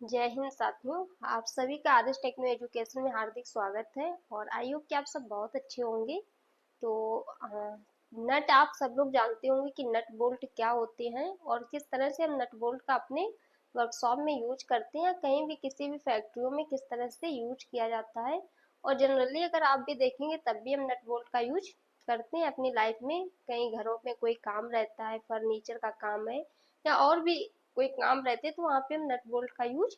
जय हिंद साथियों। आप सभी का आदर्श टेक्नो एजुकेशन में हार्दिक स्वागत है और आई होप कि आप सब बहुत अच्छे होंगे। तो नट आप सब लोग जानते होंगे कि नट बोल्ट क्या होते हैं और किस तरह से हम नट बोल्ट का अपने वर्कशॉप में यूज करते हैं, कहीं भी किसी भी फैक्ट्रियों में किस तरह से यूज किया जाता है। और जनरली अगर आप भी देखेंगे तब भी हम नट बोल्ट का यूज करते हैं अपनी लाइफ में। कहीं घरों में कोई काम रहता है, फर्नीचर का काम है या और भी कोई काम रहते हैं, तो वहाँ पे हम नट बोल्ट का यूज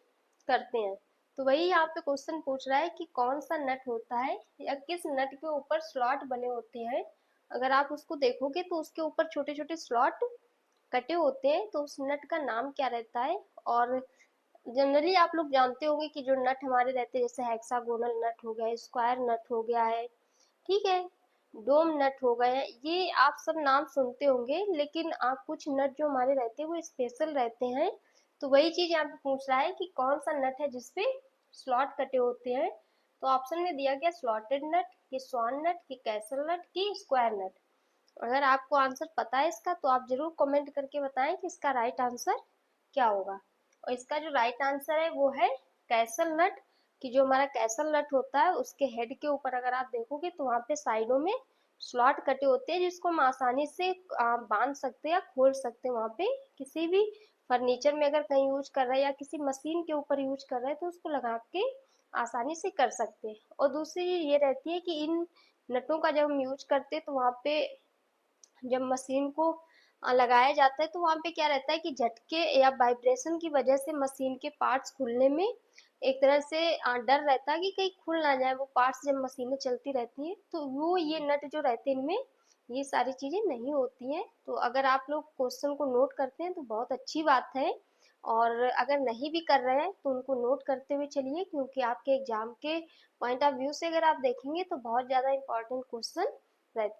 करते हैं। तो वही यहाँ पे क्वेश्चन पूछ रहा है कि कौन सा नट होता है या किस नट के ऊपर स्लॉट बने होते हैं। अगर आप उसको देखोगे तो उसके ऊपर छोटे छोटे स्लॉट कटे होते हैं, तो उस नट का नाम क्या रहता है। और जनरली आप लोग जानते होंगे कि जो नट हमारे रहते हैं, जैसे हेक्सागोनल नट हो गया, स्क्वायर नट हो गया है, ठीक है, डोम नट हो गए हैं, ये आप सब नाम सुनते होंगे। लेकिन आप कुछ नट जो हमारे रहते हैं वो स्पेशल रहते हैं। तो वही चीज यहाँ पे पूछ रहा है कि कौन सा नट है जिसपे स्लॉट कटे होते हैं। तो ऑप्शन में दिया गया स्लॉटेड नट, कि स्वान नट, कि कैसल नट, कि स्क्वायर नट। अगर आपको आंसर पता है इसका तो आप जरूर कमेंट करके बताएं कि इसका राइट आंसर क्या होगा। और इसका जो राइट आंसर है वो है कैसल नट। कि जो हमारा कैसल नट होता है उसके हेड के ऊपर अगर आप देखोगे तो वहाँ पे साइडों में स्लॉट कटे होते हैं, जिसको हम आसानी से बांध सकते हैं या खोल सकते हैं। वहाँ पे किसी भी फर्नीचर में अगर कहीं यूज कर रहे हैं या किसी मशीन के ऊपर यूज कर रहे हैं तो उसको लगा के आसानी से कर सकते हैं। और दूसरी चीज ये रहती है कि इन नटों का जब हम यूज करते हैं तो वहाँ पे जब मशीन को लगाया जाता है तो वहाँ पे क्या रहता है कि झटके या वाइब्रेशन की वजह से मशीन के पार्ट्स खुलने में एक तरह से डर रहता है कि कहीं खुल ना जाए वो पार्ट्स, जब मशीनें चलती रहती हैं। तो वो ये नट जो रहते हैं इनमें ये सारी चीजें नहीं होती हैं। तो अगर आप लोग क्वेश्चन को नोट करते हैं तो बहुत अच्छी बात है, और अगर नहीं भी कर रहे हैं तो उनको नोट करते हुए चलिए, क्योंकि आपके एग्जाम के पॉइंट ऑफ व्यू से अगर आप देखेंगे तो बहुत ज्यादा इंपॉर्टेंट क्वेश्चन रहते हैं।